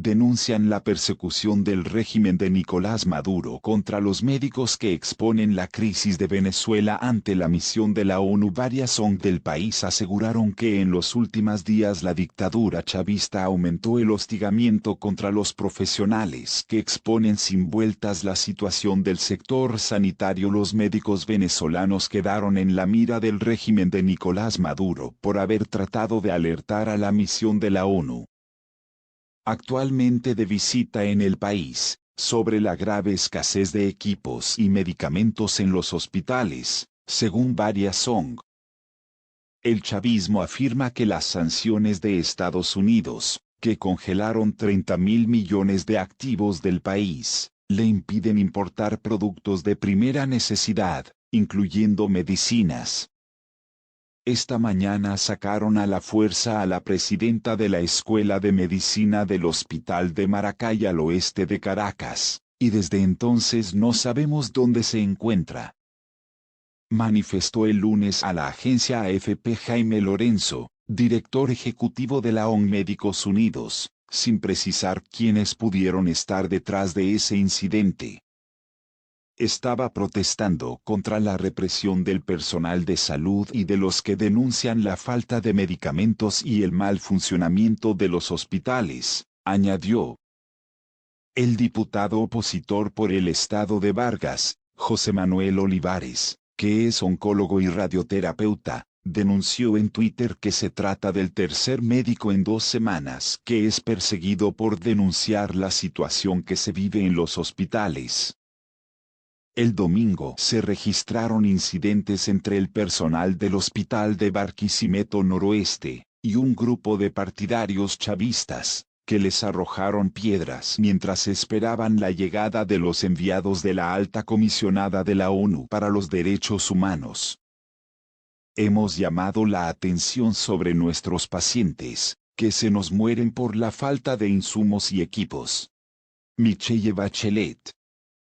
denuncian la persecución del régimen de Nicolás Maduro contra los médicos que exponen la crisis de Venezuela ante la misión de la ONU. Varias ONG del país aseguraron que en los últimos días la dictadura chavista aumentó el hostigamiento contra los profesionales que exponen sin vueltas la situación del sector sanitario. Los médicos venezolanos quedaron en la mira del régimen de Nicolás Maduro por haber tratado de alertar a la misión de la ONU, actualmente de visita en el país, sobre la grave escasez de equipos y medicamentos en los hospitales, según varias ONG. El chavismo afirma que las sanciones de Estados Unidos, que congelaron 30.000 millones de activos del país, le impiden importar productos de primera necesidad, incluyendo medicinas. Esta mañana sacaron a la fuerza a la presidenta de la Escuela de Medicina del Hospital de Maracay al oeste de Caracas, y desde entonces no sabemos dónde se encuentra. Manifestó el lunes a la agencia AFP Jaime Lorenzo, director ejecutivo de la ONG Médicos Unidos, sin precisar quiénes pudieron estar detrás de ese incidente. Estaba protestando contra la represión del personal de salud y de los que denuncian la falta de medicamentos y el mal funcionamiento de los hospitales, añadió. El diputado opositor por el estado de Vargas, José Manuel Olivares, que es oncólogo y radioterapeuta, denunció en Twitter que se trata del tercer médico en 2 semanas que es perseguido por denunciar la situación que se vive en los hospitales. El domingo se registraron incidentes entre el personal del hospital de Barquisimeto Noroeste y un grupo de partidarios chavistas, que les arrojaron piedras mientras esperaban la llegada de los enviados de la alta comisionada de la ONU para los Derechos Humanos. Hemos llamado la atención sobre nuestros pacientes, que se nos mueren por la falta de insumos y equipos. Michelle Bachelet.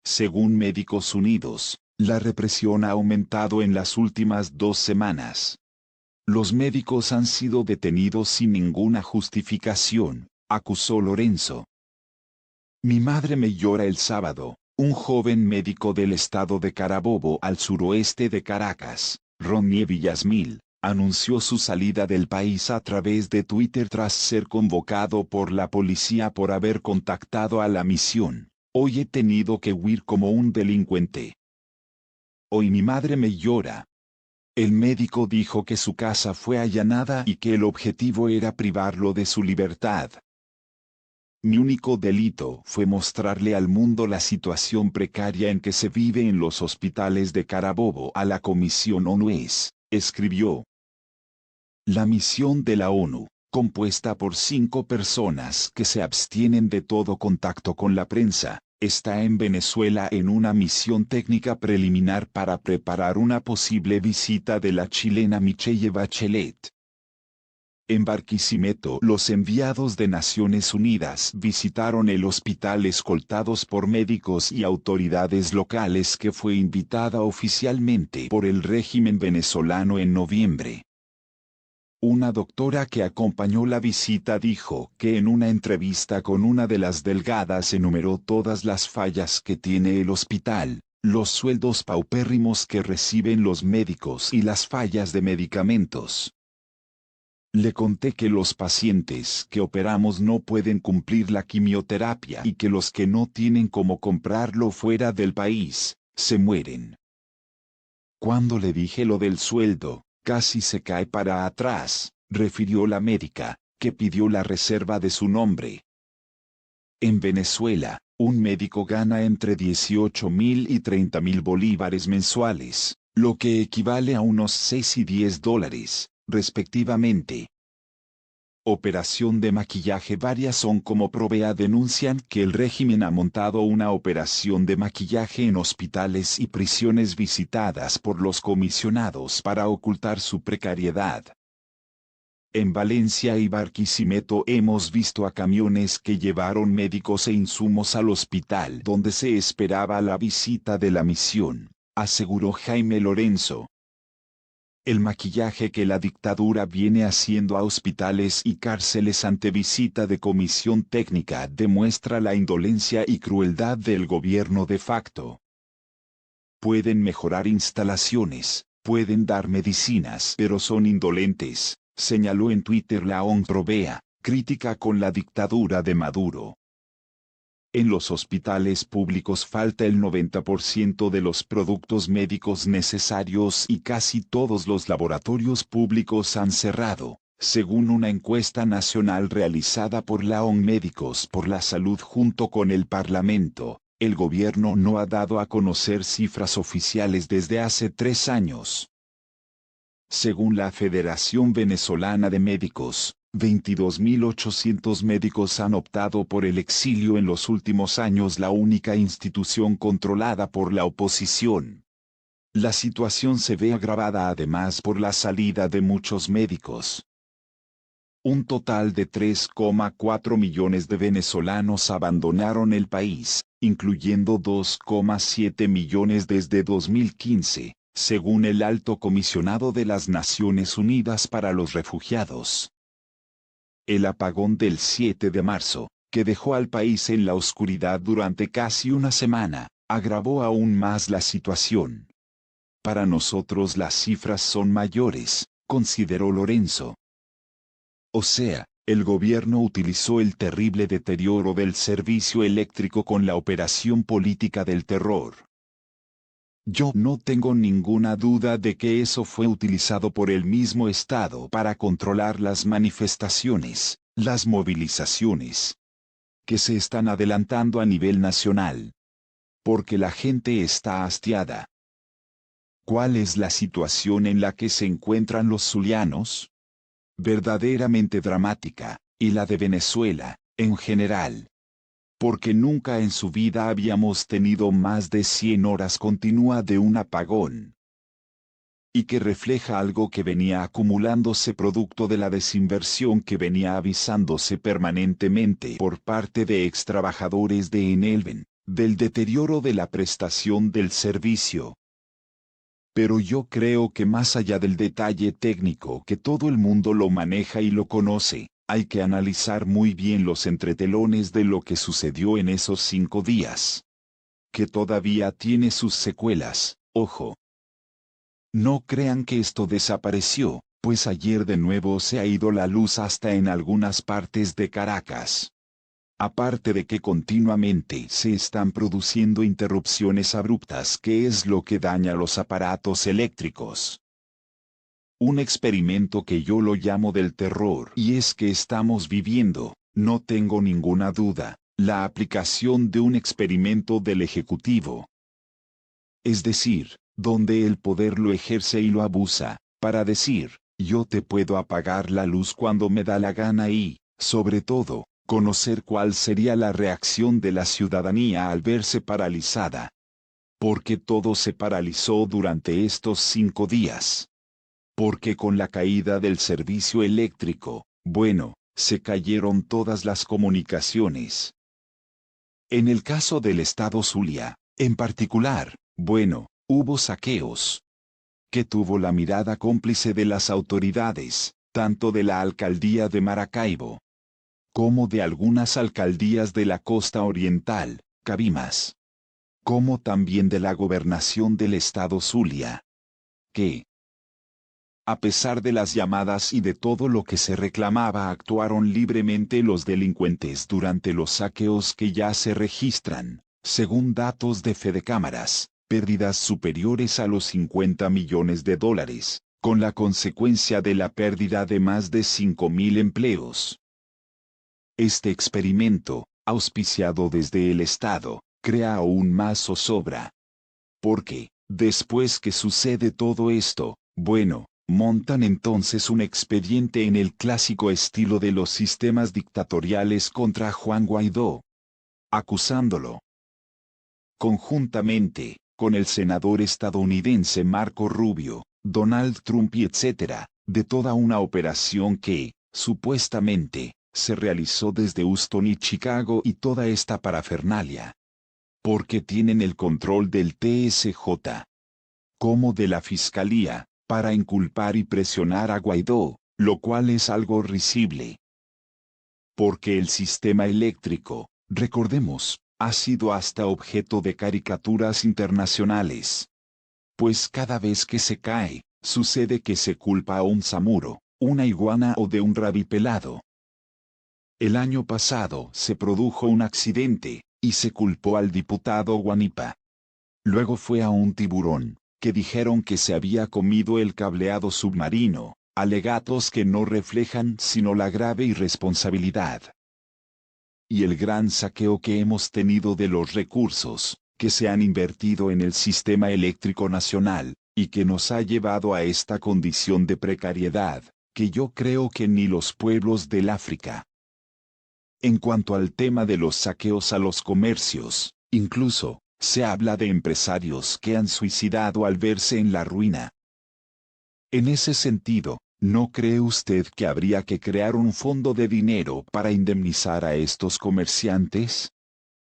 Según Médicos Unidos, la represión ha aumentado en las últimas 2 semanas. Los médicos han sido detenidos sin ninguna justificación, acusó Lorenzo. Mi madre me llora el sábado. Un joven médico del estado de Carabobo al suroeste de Caracas, Ronnie Villasmil, anunció su salida del país a través de Twitter tras ser convocado por la policía por haber contactado a la misión. Hoy he tenido que huir como un delincuente. Hoy mi madre me llora. El médico dijo que su casa fue allanada y que el objetivo era privarlo de su libertad. Mi único delito fue mostrarle al mundo la situación precaria en que se vive en los hospitales de Carabobo a la Comisión ONU, escribió. La misión de la ONU, compuesta por 5 personas que se abstienen de todo contacto con la prensa, está en Venezuela en una misión técnica preliminar para preparar una posible visita de la chilena Michelle Bachelet. En Barquisimeto, los enviados de Naciones Unidas visitaron el hospital escoltados por médicos y autoridades locales que fue invitada oficialmente por el régimen venezolano en noviembre. Una doctora que acompañó la visita dijo que en una entrevista con una de las delegadas enumeró todas las fallas que tiene el hospital, los sueldos paupérrimos que reciben los médicos y las fallas de medicamentos. Le conté que los pacientes que operamos no pueden cumplir la quimioterapia y que los que no tienen cómo comprarlo fuera del país, se mueren. Cuando le dije lo del sueldo, casi se cae para atrás, refirió la médica, que pidió la reserva de su nombre. En Venezuela, un médico gana entre 18.000 y 30.000 bolívares mensuales, lo que equivale a unos 6 y 10 dólares, respectivamente. Operación de maquillaje. Varias son como provea denuncian que el régimen ha montado una operación de maquillaje en hospitales y prisiones visitadas por los comisionados para ocultar su precariedad. En Valencia y Barquisimeto hemos visto a camiones que llevaron médicos e insumos al hospital donde se esperaba la visita de la misión, aseguró Jaime Lorenzo. El maquillaje que la dictadura viene haciendo a hospitales y cárceles ante visita de comisión técnica demuestra la indolencia y crueldad del gobierno de facto. Pueden mejorar instalaciones, pueden dar medicinas, pero son indolentes, señaló en Twitter la ONG Provea, crítica con la dictadura de Maduro. En los hospitales públicos falta el 90% de los productos médicos necesarios y casi todos los laboratorios públicos han cerrado, según una encuesta nacional realizada por la ONG Médicos por la Salud junto con el Parlamento. El gobierno no ha dado a conocer cifras oficiales desde hace 3 años. Según la Federación Venezolana de Médicos, 22.800 médicos han optado por el exilio en los últimos años, la única institución controlada por la oposición. La situación se ve agravada además por la salida de muchos médicos. Un total de 3,4 millones de venezolanos abandonaron el país, incluyendo 2,7 millones desde 2015, según el Alto Comisionado de las Naciones Unidas para los Refugiados. El apagón del 7 de marzo, que dejó al país en la oscuridad durante casi una semana, agravó aún más la situación. Para nosotros las cifras son mayores, consideró Lorenzo. O sea, el gobierno utilizó el terrible deterioro del servicio eléctrico con la operación política del terror. Yo no tengo ninguna duda de que eso fue utilizado por el mismo Estado para controlar las manifestaciones, las movilizaciones, que se están adelantando a nivel nacional. Porque la gente está hastiada. ¿Cuál es la situación en la que se encuentran los zulianos? Verdaderamente dramática, y la de Venezuela, en general. Porque nunca en su vida habíamos tenido más de 100 horas continua de un apagón. Y que refleja algo que venía acumulándose producto de la desinversión que venía avisándose permanentemente por parte de extrabajadores de Enelven, del deterioro de la prestación del servicio. Pero yo creo que más allá del detalle técnico que todo el mundo lo maneja y lo conoce, hay que analizar muy bien los entretelones de lo que sucedió en esos 5 días. Que todavía tiene sus secuelas, ojo. No crean que esto desapareció, pues ayer de nuevo se ha ido la luz hasta en algunas partes de Caracas. Aparte de que continuamente se están produciendo interrupciones abruptas, que es lo que daña los aparatos eléctricos. Un experimento que yo lo llamo del terror, y es que estamos viviendo, no tengo ninguna duda, la aplicación de un experimento del Ejecutivo. Es decir, donde el poder lo ejerce y lo abusa, para decir, yo te puedo apagar la luz cuando me da la gana y, sobre todo, conocer cuál sería la reacción de la ciudadanía al verse paralizada. Porque todo se paralizó durante estos 5 días. Porque con la caída del servicio eléctrico, bueno, se cayeron todas las comunicaciones. En el caso del estado Zulia, en particular, bueno, hubo saqueos. Que tuvo la mirada cómplice de las autoridades, tanto de la alcaldía de Maracaibo, como de algunas alcaldías de la costa oriental, Cabimas, como también de la gobernación del estado Zulia. Que, a pesar de las llamadas y de todo lo que se reclamaba, actuaron libremente los delincuentes durante los saqueos que ya se registran, según datos de Fedecámaras, pérdidas superiores a los 50 millones de dólares, con la consecuencia de la pérdida de más de 5.000 empleos. Este experimento, auspiciado desde el Estado, crea aún más zozobra. Porque, después que sucede todo esto, bueno, montan entonces un expediente en el clásico estilo de los sistemas dictatoriales contra Juan Guaidó, acusándolo conjuntamente con el senador estadounidense Marco Rubio, Donald Trump y etc., de toda una operación que, supuestamente, se realizó desde Houston y Chicago y toda esta parafernalia. Porque tienen el control del TSJ, como de la Fiscalía, para inculpar y presionar a Guaidó, lo cual es algo risible. Porque el sistema eléctrico, recordemos, ha sido hasta objeto de caricaturas internacionales. Pues cada vez que se cae, sucede que se culpa a un samuro, una iguana o de un rabipelado. El año pasado se produjo un accidente, y se culpó al diputado Guanipa. Luego fue a un tiburón, que dijeron que se había comido el cableado submarino, alegatos que no reflejan sino la grave irresponsabilidad y el gran saqueo que hemos tenido de los recursos, que se han invertido en el sistema eléctrico nacional, y que nos ha llevado a esta condición de precariedad, que yo creo que ni los pueblos del África. En cuanto al tema de los saqueos a los comercios, incluso, se habla de empresarios que han suicidado al verse en la ruina. En ese sentido, ¿no cree usted que habría que crear un fondo de dinero para indemnizar a estos comerciantes?